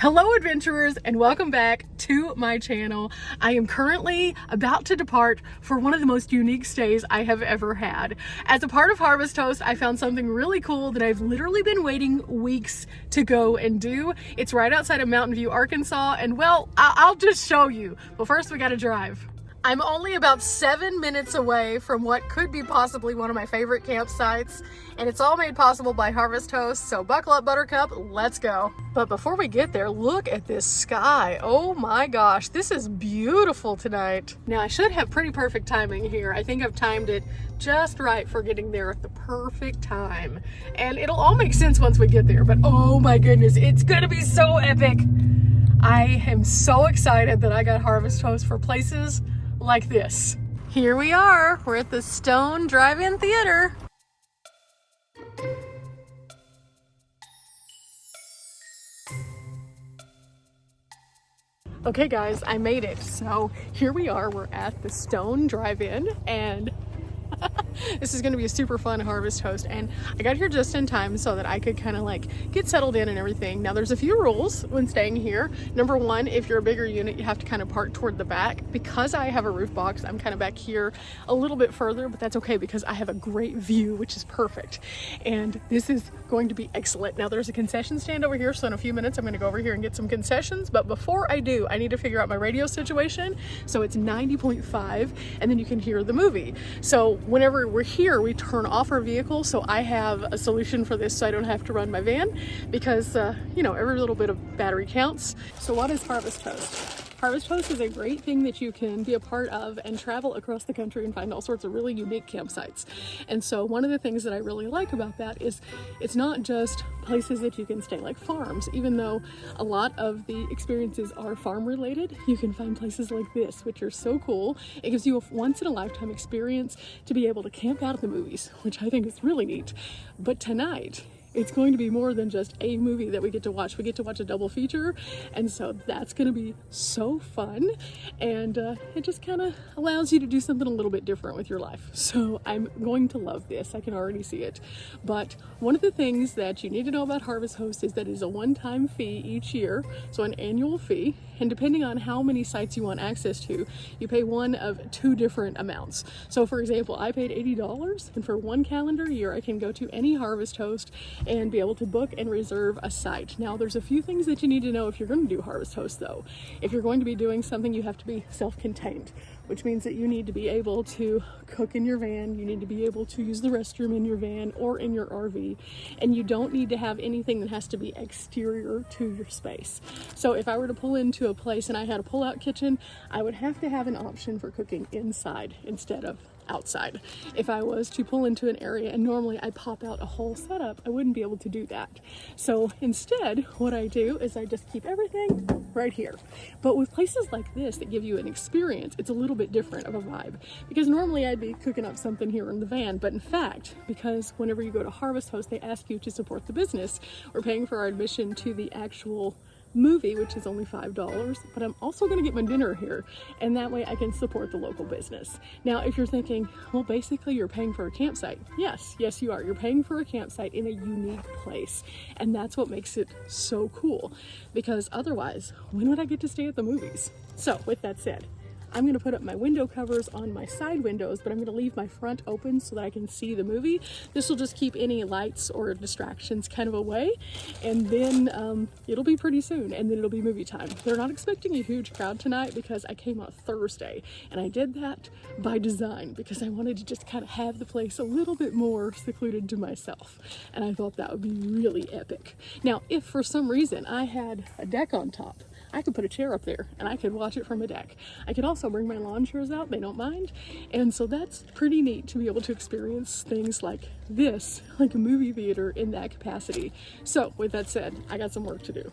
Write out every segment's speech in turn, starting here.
Hello adventurers, and welcome back to my channel. I am currently about to depart for one of the most unique stays I have ever had. As a part of Harvest Host, I found something really cool that I've literally been waiting weeks to go and do. It's right outside of Mountain View, Arkansas, and well, I'll just show you. But first we gotta drive. I'm only about 7 minutes away from what could be possibly one of my favorite campsites, and it's all made possible by Harvest Host, so buckle up, Buttercup, let's go. But before we get there, look at this sky. Oh my gosh, this is beautiful tonight. Now I should have pretty perfect timing here. I think I've timed it just right for getting there at the perfect time. And it'll all make sense once we get there, but oh my goodness, it's gonna be so epic. I am so excited that I got Harvest Host for places like this. Here we are, we're at the Stone Drive-In Theater. Okay guys, I made it. So here we are, we're at the Stone Drive-In, and this is going to be a super fun Harvest Host, and I got here just in time so that I could kind of like get settled in and everything. Now there's a few rules when staying here. Number one, if you're a bigger unit, you have to kind of park toward the back. Because I have a roof box, I'm kind of back here a little bit further, but that's okay because I have a great view, which is perfect. And this is going to be excellent. Now there's a concession stand over here, so in a few minutes I'm going to go over here and get some concessions, but before I do, I need to figure out my radio situation. So it's 90.5, and then you can hear the movie. So whenever we're here, we turn off our vehicle, so I have a solution for this so I don't have to run my van because, you know, every little bit of battery counts. So what is Harvest Host? Harvest Host is a great thing that you can be a part of and travel across the country and find all sorts of really unique campsites. And so one of the things that I really like about that is it's not just places that you can stay like farms. Even though a lot of the experiences are farm related, you can find places like this, which are so cool. It gives you a once in a lifetime experience to be able to camp out at the movies, which I think is really neat. But tonight, it's going to be more than just a movie that we get to watch. We get to watch a double feature, and so that's going to be so fun, and it just kind of allows you to do something a little bit different with your life. So I'm going to love this. I can already see it. But one of the things that you need to know about Harvest Host is that it is a one-time fee each year, so an annual fee, and depending on how many sites you want access to, you pay one of two different amounts. So for example, I paid $80, and for one calendar year I can go to any Harvest Host and be able to book and reserve a site. Now there's a few things that you need to know if you're going to do Harvest Host though. If you're going to be doing something, you have to be self-contained, which means that you need to be able to cook in your van, you need to be able to use the restroom in your van or in your RV, and you don't need to have anything that has to be exterior to your space. So if I were to pull into a place and I had a pull-out kitchen, I would have to have an option for cooking inside instead of outside. If I was to pull into an area and normally I pop out a whole setup, I wouldn't be able to do that. So instead, what I do is I just keep everything right here. But with places like this that give you an experience, it's a little bit different of a vibe, because normally I'd be cooking up something here in the van, but in fact, because whenever you go to Harvest Host, they ask you to support the business, we're paying for our admission to the actual movie, which is only $5, but I'm also going to get my dinner here, and that way I can support the local business. Now if you're thinking, well, basically you're paying for a campsite, yes you are. You're paying for a campsite in a unique place, and that's what makes it so cool, because otherwise when would I get to stay at the movies? So with that said, I'm going to put up my window covers on my side windows, but I'm going to leave my front open so that I can see the movie. This will just keep any lights or distractions kind of away, and then it'll be pretty soon, and then it'll be movie time. They're not expecting a huge crowd tonight because I came on a Thursday, and I did that by design because I wanted to just kind of have the place a little bit more secluded to myself, and I thought that would be really epic. Now, if for some reason I had a deck on top, I could put a chair up there and I could watch it from a deck. I could also bring my lawn chairs out, they don't mind. And so that's pretty neat to be able to experience things like this, like a movie theater in that capacity. So with that said, I got some work to do.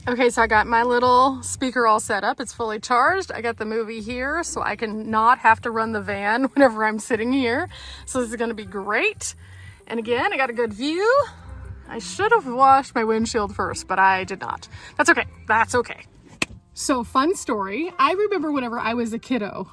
Okay, so I got my little speaker all set up. It's fully charged. I got the movie here so I can not have to run the van whenever I'm sitting here. So this is gonna be great. And again, I got a good view. I should have washed my windshield first, but I did not. That's okay. That's okay. So, fun story. I remember whenever I was a kiddo,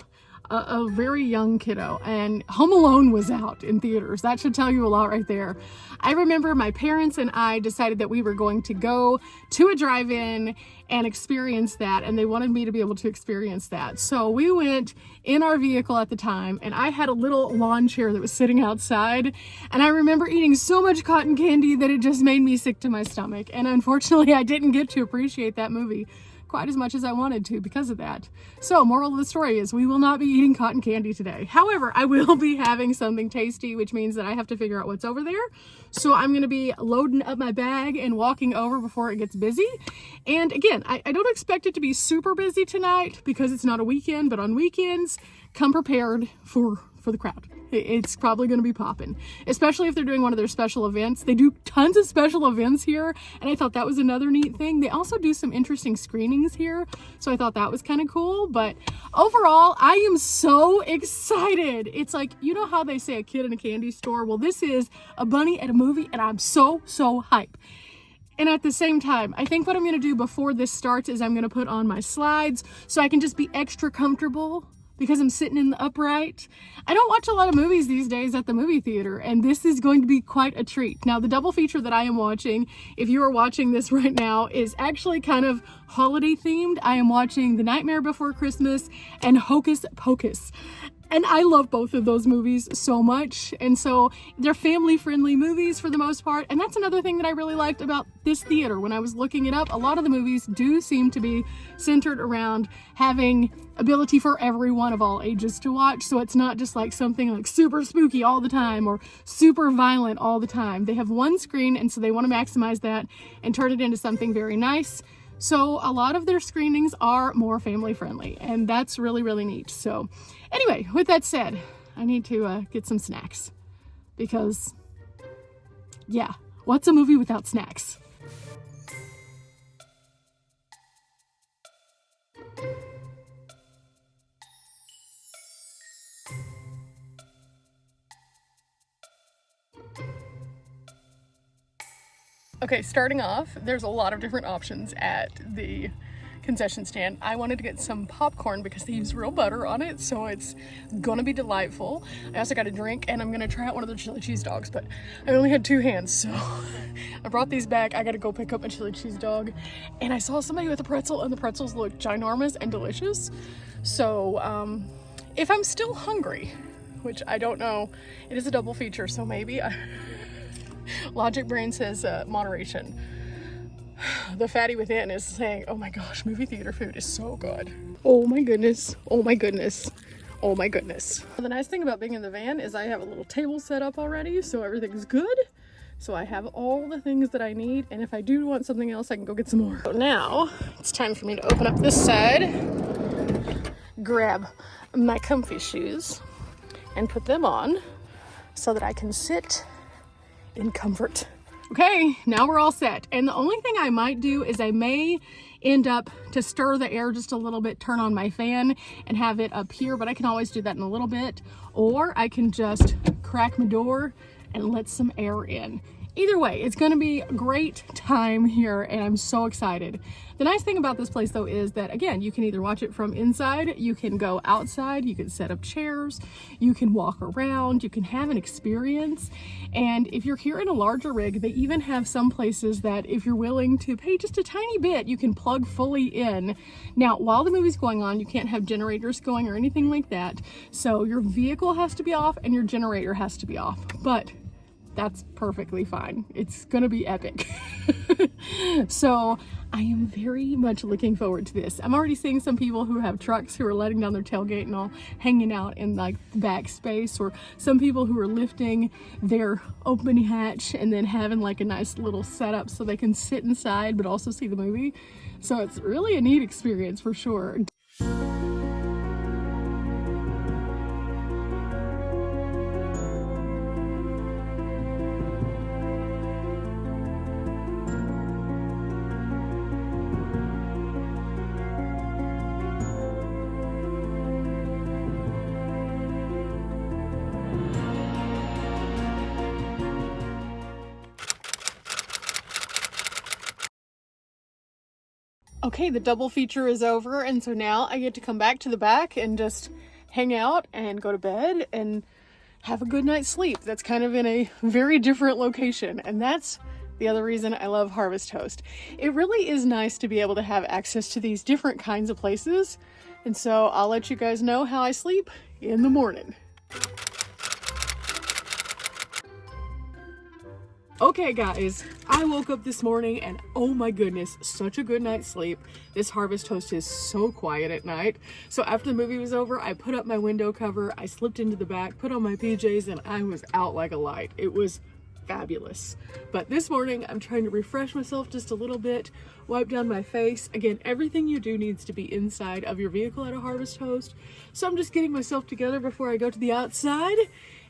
a very young kiddo, and Home Alone was out in theaters. That should tell you a lot right there. I remember my parents and I decided that we were going to go to a drive-in and experience that, and they wanted me to be able to experience that. So we went in our vehicle at the time, and I had a little lawn chair that was sitting outside, and I remember eating so much cotton candy that it just made me sick to my stomach. And unfortunately, I didn't get to appreciate that movie quite as much as I wanted to because of that. So, moral of the story is we will not be eating cotton candy today. However, I will be having something tasty, which means that I have to figure out what's over there. So I'm going to be loading up my bag and walking over before it gets busy. And again, I don't expect it to be super busy tonight because it's not a weekend, but on weekends, come prepared for the crowd. It's probably going to be popping, especially if they're doing one of their special events. They do tons of special events here, and I thought that was another neat thing. They also do some interesting screenings here, so I thought that was kind of cool. But overall, I am so excited. It's like, you know how they say a kid in a candy store? Well, this is a bunny at a movie, and I'm so hype. And at the same time, I think what I'm going to do before this starts is I'm going to put on my slides so I can just be extra comfortable because I'm sitting in the upright. I don't watch a lot of movies these days at the movie theater, and this is going to be quite a treat. Now, the double feature that I am watching, if you are watching this right now, is actually kind of holiday themed. I am watching The Nightmare Before Christmas and Hocus Pocus. And I love both of those movies so much. And so they're family-friendly movies for the most part. And that's another thing that I really liked about this theater. When I was looking it up, a lot of the movies do seem to be centered around having ability for everyone of all ages to watch. So it's not just like something like super spooky all the time or super violent all the time. They have one screen, and so they want to maximize that and turn it into something very nice. So a lot of their screenings are more family friendly, and that's really neat. So anyway, with that said, I need to get some snacks because, yeah, what's a movie without snacks? Okay, starting off, there's a lot of different options at the concession stand. I wanted to get some popcorn because they use real butter on it, so it's gonna be delightful. I also got a drink, and I'm gonna try out one of the chili cheese dogs, but I only had 2 hands, so I brought these back. I gotta go pick up my chili cheese dog, and I saw somebody with a pretzel, and the pretzels look ginormous and delicious. So if I'm still hungry, which I don't know, it is a double feature, so maybe Logic Brain says moderation. The fatty within is saying, oh my gosh, movie theater food is so good. Oh my goodness. Oh my goodness. Oh my goodness. The nice thing about being in the van is I have a little table set up already, so everything's good. So I have all the things that I need, and if I do want something else, I can go get some more. So now it's time for me to open up this side, grab my comfy shoes, and put them on so that I can sit in comfort. Okay, now we're all set. And the only thing I might do is I may end up to stir the air just a little bit, turn on my fan and have it up here, but I can always do that in a little bit. Or I can just crack my door and let some air in. Either way, it's gonna be a great time here, and I'm so excited. The nice thing about this place though is that, again, you can either watch it from inside, you can go outside, you can set up chairs, you can walk around, you can have an experience. And if you're here in a larger rig, they even have some places that if you're willing to pay just a tiny bit, you can plug fully in. Now, while the movie's going on, you can't have generators going or anything like that. So your vehicle has to be off and your generator has to be off. But that's perfectly fine. It's gonna be epic. So I am very much looking forward to this. I'm already seeing some people who have trucks who are letting down their tailgate and all, hanging out in like the back space, or some people who are lifting their open hatch and then having like a nice little setup so they can sit inside but also see the movie. So it's really a neat experience for sure. Okay, the double feature is over, and so now I get to come back to the back and just hang out and go to bed and have a good night's sleep. That's kind of in a very different location, and that's the other reason I love Harvest Host. It really is nice to be able to have access to these different kinds of places, and so I'll let you guys know how I sleep in the morning. Okay guys, I woke up this morning and oh my goodness, such a good night's sleep. This Harvest Host is so quiet at night. So after the movie was over, I put up my window cover, I slipped into the back, put on my PJs, and I was out like a light. It was fabulous. But this morning, I'm trying to refresh myself just a little bit, wipe down my face. Again, everything you do needs to be inside of your vehicle at a Harvest Host. So I'm just getting myself together before I go to the outside,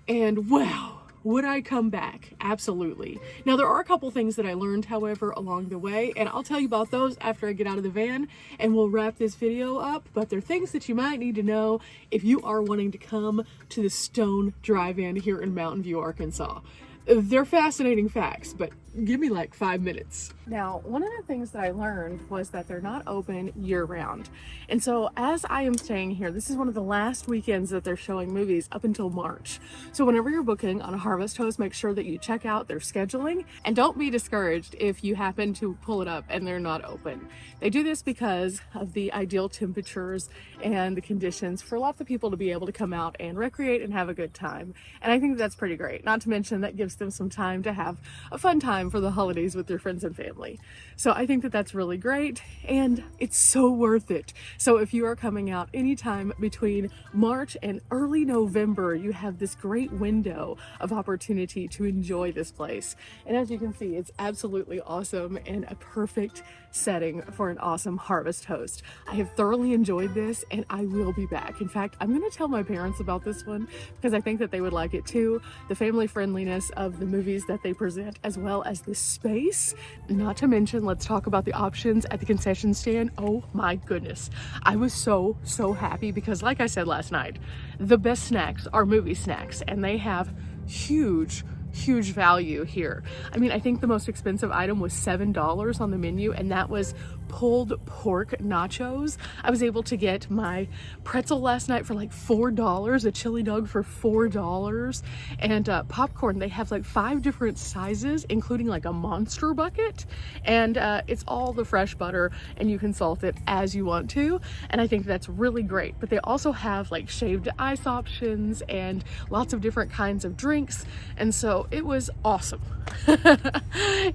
and wow. Would I come back? Absolutely. Now, there are a couple things that I learned, however, along the way, and I'll tell you about those after I get out of the van, and we'll wrap this video up, but they're things that you might need to know if you are wanting to come to the Stone Drive-In here in Mountain View, Arkansas. They're fascinating facts, but give me like 5 minutes. Now, one of the things that I learned was that they're not open year-round. And so as I am staying here, this is one of the last weekends that they're showing movies up until March. So whenever you're booking on a Harvest Host, make sure that you check out their scheduling, and don't be discouraged if you happen to pull it up and they're not open. They do this because of the ideal temperatures and the conditions for lots of people to be able to come out and recreate and have a good time. And I think that's pretty great. Not to mention that gives them some time to have a fun time for the holidays with their friends and family. So I think that that's really great, and it's so worth it. So if you are coming out anytime between March and early November, you have this great window of opportunity to enjoy this place. And as you can see, it's absolutely awesome and a perfect setting for an awesome Harvest Host. I have thoroughly enjoyed this, and I will be back. In fact, I'm going to tell my parents about this one because I think that they would like it too. The family friendliness of the movies that they present, as well as the space. Not to mention, let's talk about the options at the concession stand. Oh my goodness. I was so happy because, like I said last night, the best snacks are movie snacks, and they have huge value here. I mean, I think the most expensive item was $7 on the menu, and that was pulled pork nachos. I was able to get my pretzel last night for like $4, a chili dog for $4, and popcorn. They have like 5 different sizes, including like a monster bucket, and it's all the fresh butter, and you can salt it as you want to, and I think that's really great. But they also have like shaved ice options and lots of different kinds of drinks, and so it was awesome.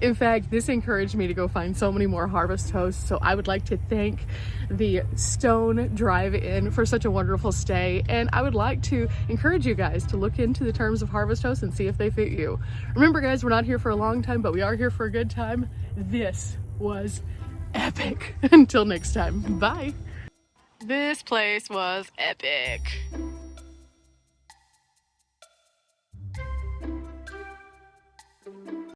In fact, this encouraged me to go find so many more Harvest Hosts. So I would like to thank the Stone Drive-In for such a wonderful stay, and I would like to encourage you guys to look into the terms of Harvest Hosts and see if they fit you. Remember guys, we're not here for a long time, but we are here for a good time. This was epic. Until next time, bye. This place was epic.